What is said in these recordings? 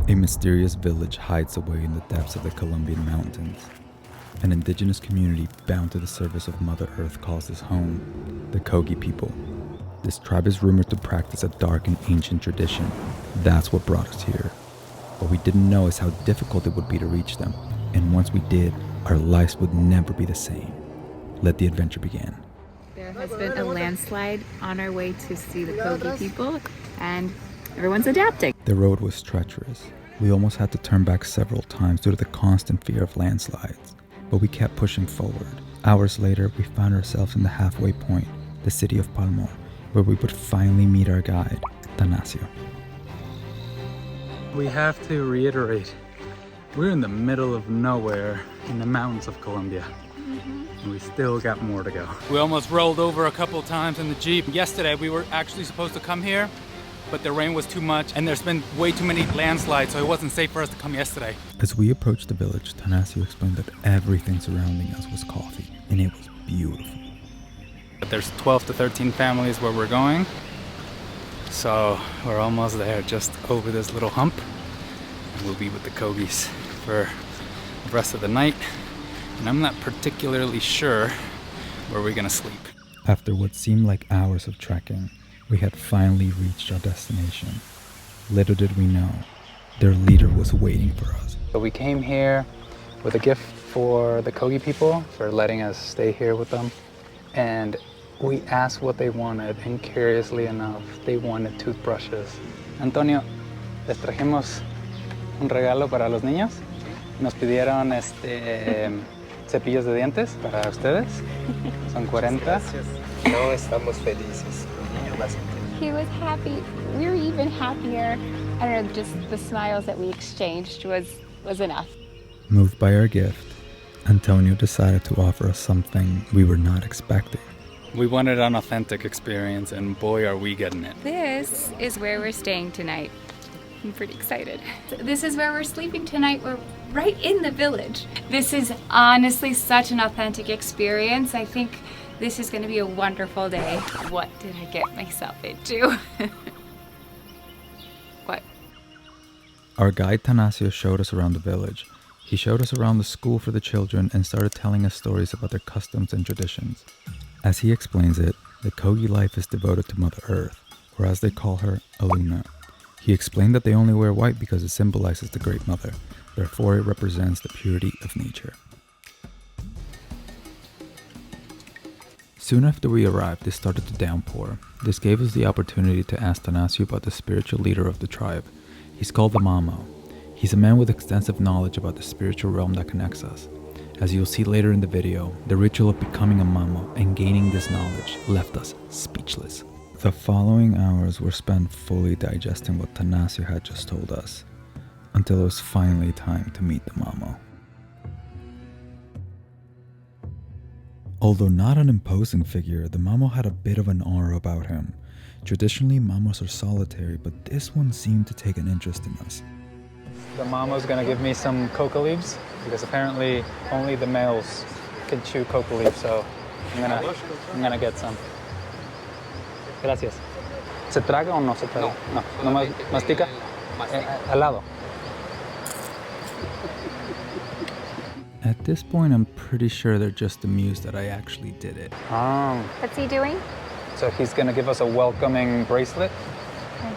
A mysterious village hides away in the depths of the Colombian mountains. An indigenous community bound to the service of Mother Earth calls this home, the Kogi People. This tribe is rumored to practice a dark and ancient tradition. That's what brought us here. What we didn't know is how difficult it would be to reach them, and once we did, our lives would never be the same. Let the adventure begin. There has been a landslide on our way to see the Kogi people, and everyone's adapting. The road was treacherous. We almost had to turn back several times due to the constant fear of landslides, but we kept pushing forward. Hours later, we found ourselves in the halfway point, the city of Palmor, where we would finally meet our guide, Tanasio. We have to reiterate, we're in the middle of nowhere in the mountains of Colombia. And we still got more to go. We almost rolled over a couple times in the Jeep. Yesterday we were actually supposed to come here, but the rain was too much and there's been way too many landslides, so it wasn't safe for us to come yesterday. As we approached the village, Tanasio explained that everything surrounding us was coffee, and it was beautiful. But there's 12 to 13 families where we're going, so we're almost there, just over this little hump. And we'll be with the Kogis for the rest of the night. And I'm not particularly sure where we're gonna sleep. After what seemed like hours of trekking, we had finally reached our destination. Little did we know, their leader was waiting for us. So we came here with a gift for the Kogi people for letting us stay here with them. And we asked what they wanted, and curiously enough, they wanted toothbrushes. Antonio, les trajimos un regalo para los niños. Nos pidieron cepillos de dientes para ustedes. Son 40. No, estamos felices. He was happy. We were even happier. I don't know, just the smiles that we exchanged was enough. Moved by our gift, Antonio decided to offer us something we were not expecting. We wanted an authentic experience, and boy, are we getting it. This is where we're staying tonight. I'm pretty excited. This is where we're sleeping tonight. We're right in the village. This is honestly such an authentic experience. I think this is going to be a wonderful day. What did I get myself into? What? Our guide Tanasio showed us around the village. He showed us around the school for the children and started telling us stories about their customs and traditions. As he explains it, the Kogi life is devoted to Mother Earth, or as they call her, Aluna. He explained that they only wear white because it symbolizes the Great Mother, therefore it represents the purity of nature. Soon after we arrived, it started to downpour. This gave us the opportunity to ask Tanasio about the spiritual leader of the tribe. He's called the Mamo. He's a man with extensive knowledge about the spiritual realm that connects us. As you'll see later in the video, the ritual of becoming a Mamo and gaining this knowledge left us speechless. The following hours were spent fully digesting what Tanasio had just told us, until it was finally time to meet the Mamo. Although not an imposing figure, the Mamo had a bit of an aura about him. Traditionally, Mamos are solitary, but this one seemed to take an interest in us. The Mamo's gonna give me some coca leaves, because apparently only the males can chew coca leaves, so I'm gonna get some. Gracias. ¿Se traga o no se traga? No. ¿No mastica? Al lado. At this point, I'm pretty sure they're just amused that I actually did it. What's he doing? So he's gonna give us a welcoming bracelet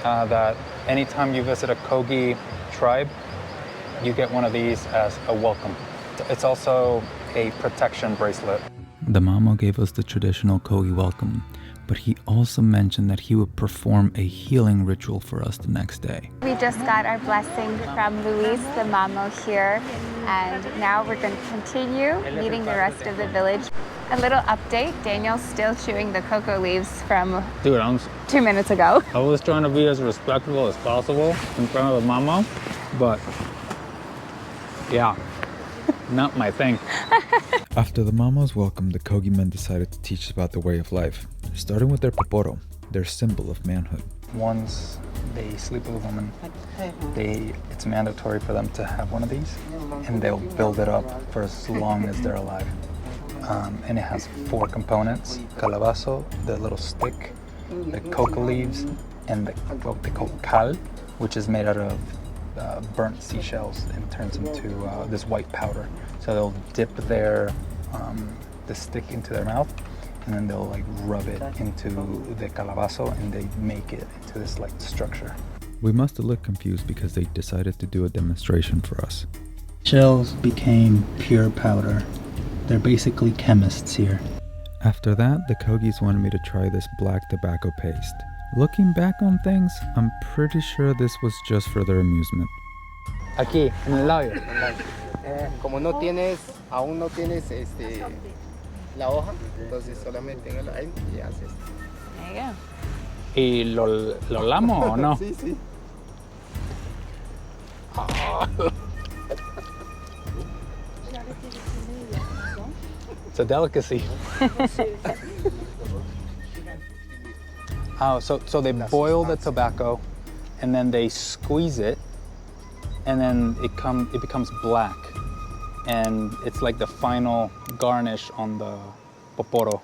that anytime you visit a Kogi tribe, you get one of these as a welcome. It's also a protection bracelet. The Mamo gave us the traditional Kogi welcome, but he also mentioned that he would perform a healing ritual for us the next day. We just got our blessing from Luis, the Mamo here, and now we're going to continue meeting the rest of the village. A little update, Daniel's still chewing the cocoa leaves from 2 minutes ago. I was trying to be as respectful as possible in front of the Mamo, but yeah, not my thing. After the Mamo's welcome, the Kogi men decided to teach us about the way of life, starting with their poporo, their symbol of manhood. Once they sleep with a woman, it's mandatory for them to have one of these, and they'll build it up for as long as they're alive. And it has 4 components: calabazo, the little stick, the coca leaves, and what they call cal, which is made out of burnt seashells and turns into this white powder. So they'll dip the stick into their mouth, and then they'll like rub it into the calabazo, and they make it into this like structure. We must have looked confused because they decided to do a demonstration for us. Shells became pure powder. They're basically chemists here. After that, the Kogis wanted me to try this black tobacco paste. Looking back on things, I'm pretty sure this was just for their amusement. Aquí, en el labio. Como aún no tienes la hoja, entonces solamente en el aire y haces. There you go. ¿Y lo lamo o no? Sí, sí. It's a delicacy. Oh, so they boil the tobacco, and then they squeeze it, and then it becomes black, and it's like the final garnish on the poporo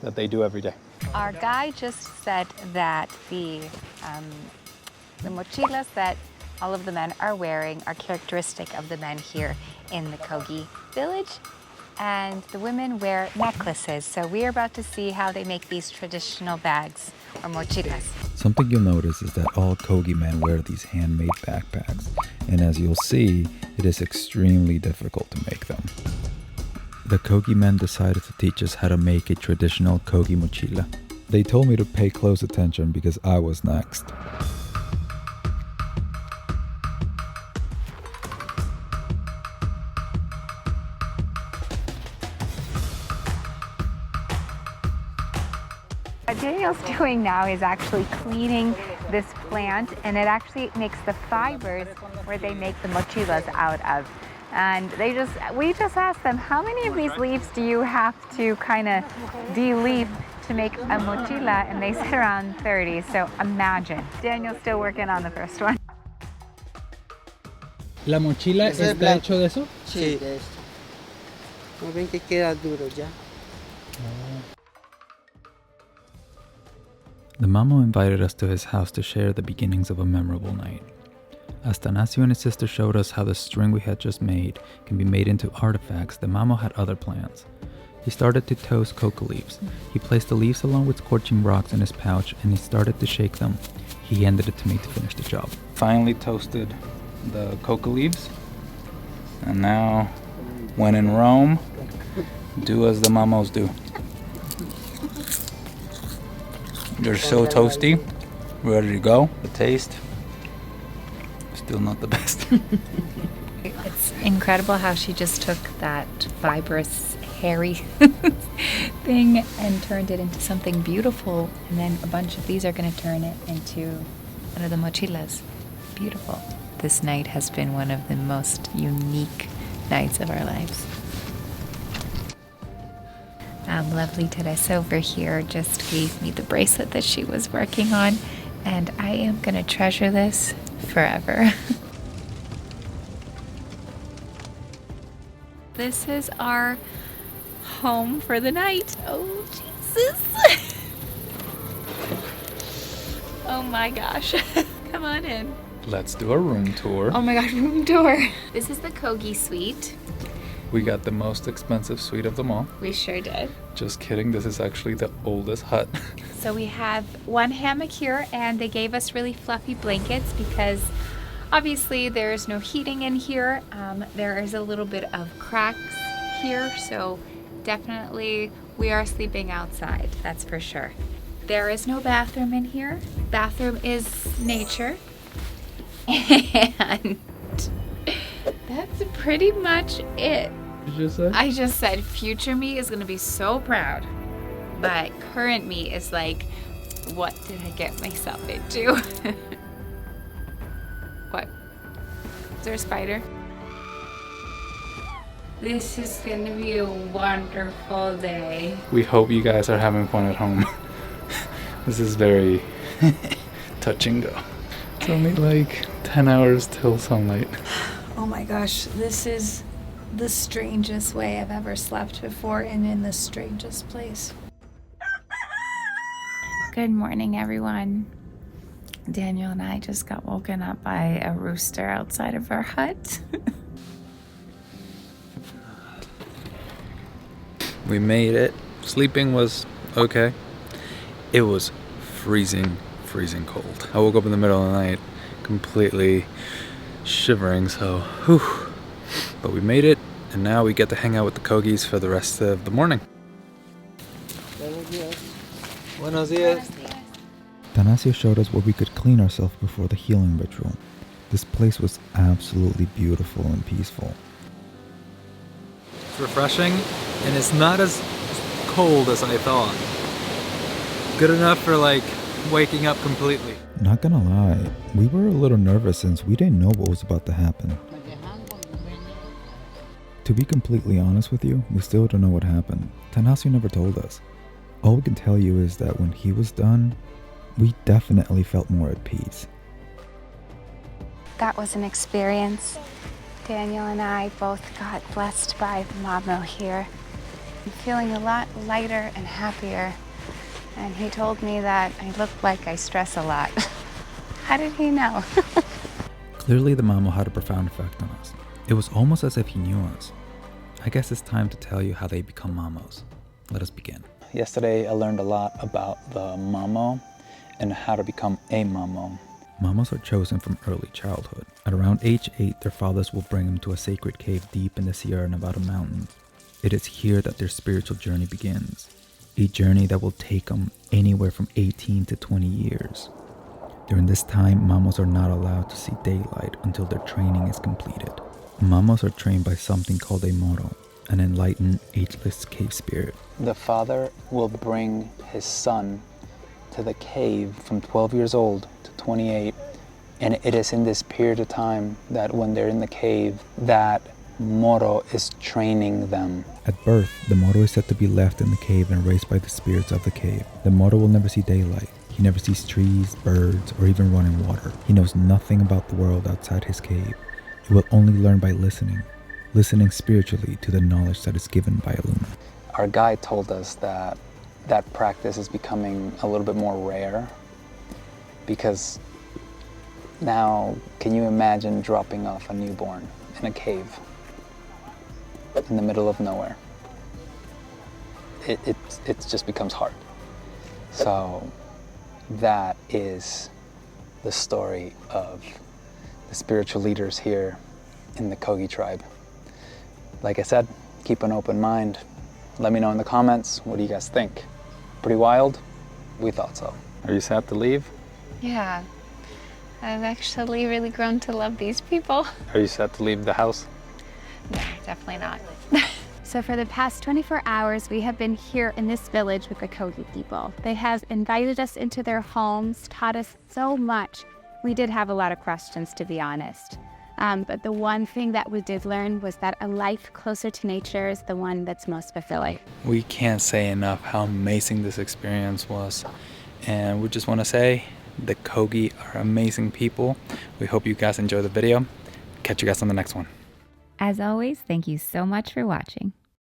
that they do every day. Our guy just said that the mochilas that all of the men are wearing are characteristic of the men here in the Kogi Village, and the women wear necklaces. So we are about to see how they make these traditional bags or mochilas. Something you'll notice is that all Kogi men wear these handmade backpacks, and as you'll see, it is extremely difficult to make them. The Kogi men decided to teach us how to make a traditional Kogi mochila. They told me to pay close attention because I was next. What Daniel's doing now is actually cleaning this plant, and it actually makes the fibers where they make the mochilas out of. And we just asked them, how many of these leaves do you have to kind of de-leaf to make a mochila? And they said around 30, so imagine. Daniel's still working on the first one. ¿La mochila está hecho de eso? Sí, de esto. ¿No ven que queda duro ya? The Mamo invited us to his house to share the beginnings of a memorable night. Astanasio and his sister showed us how the string we had just made can be made into artifacts. The Mamo had other plans. He started to toast coca leaves. He placed the leaves along with scorching rocks in his pouch, and he started to shake them. He handed it to me to finish the job. Finally toasted the coca leaves, and now, when in Rome, do as the Mamos do. They're so toasty, ready to go. The taste, still not the best. It's incredible how she just took that fibrous, hairy thing and turned it into something beautiful. And then a bunch of these are going to turn it into one of the mochilas. Beautiful. This night has been one of the most unique nights of our lives. Lovely Teresa over here just gave me the bracelet that she was working on, and I am going to treasure this forever. This is our home for the night. Oh, Jesus. Oh my gosh. Come on in. Let's do a room tour. Oh my gosh, room tour. This is the Kogi suite. We got the most expensive suite of them all. We sure did. Just kidding, this is actually the oldest hut. So we have one hammock here, and they gave us really fluffy blankets because obviously there's no heating in here. There is a little bit of cracks here, so definitely we are sleeping outside, that's for sure. There is no bathroom in here. Bathroom is nature. And that's pretty much it. Did you just say? I just said future me is gonna be so proud, but current me is like, what did I get myself into? What? Is there a spider? This is gonna be a wonderful day. We hope you guys are having fun at home. This is very touch and go. It's only like 10 hours till sunlight. Oh my gosh, this is the strangest way I've ever slept before, and in the strangest place. Good morning, everyone. Daniel and I just got woken up by a rooster outside of our hut. We made it. Sleeping was okay. It was freezing cold. I woke up in the middle of the night completely shivering, so whew. But we made it, and now we get to hang out with the Kogis for the rest of the morning. Buenos dias. Tanasio showed us where we could clean ourselves before the healing ritual. This place was absolutely beautiful and peaceful. It's refreshing, and it's not as cold as I thought. Good enough for like waking up completely. Not gonna lie, we were a little nervous since we didn't know what was about to happen. To be completely honest with you, we still don't know what happened. Tanasio never told us. All we can tell you is that when he was done, we definitely felt more at peace. That was an experience. Daniel and I both got blessed by the Mamo here. I'm feeling a lot lighter and happier. And he told me that I look like I stress a lot. How did he know? Clearly the Mamo had a profound effect on us. It was almost as if he knew us. I guess it's time to tell you how they become Mamos. Let us begin. Yesterday I learned a lot about the Mamo and how to become a Mamo. Mamos are chosen from early childhood. At around age 8, their fathers will bring them to a sacred cave deep in the Sierra Nevada mountains. It is here that their spiritual journey begins. A journey that will take them anywhere from 18 to 20 years. During this time, Mamos are not allowed to see daylight until their training is completed. Mamos are trained by something called a moro, an enlightened, ageless cave spirit. The father will bring his son to the cave from 12 years old to 28, and it is in this period of time that when they're in the cave that Moro is training them. At birth, the Moro is said to be left in the cave and raised by the spirits of the cave. The Moro will never see daylight. He never sees trees, birds, or even running water. He knows nothing about the world outside his cave. He will only learn by listening spiritually to the knowledge that is given by Aluna. Our guide told us that that practice is becoming a little bit more rare because now, can you imagine dropping off a newborn in a cave in the middle of nowhere? It just becomes hard. So that is the story of the spiritual leaders here in the Kogi tribe. Like I said, keep an open mind. Let me know in the comments, what do you guys think? Pretty wild? We thought so. Are you sad to leave? Yeah. I've actually really grown to love these people. Are you sad to leave the house? No, definitely not. So for the past 24 hours, we have been here in this village with the Kogi people. They have invited us into their homes, taught us so much. We did have a lot of questions, to be honest. But the one thing that we did learn was that a life closer to nature is the one that's most fulfilling. We can't say enough how amazing this experience was. And we just want to say, the Kogi are amazing people. We hope you guys enjoy the video. Catch you guys on the next one. As always, thank you so much for watching.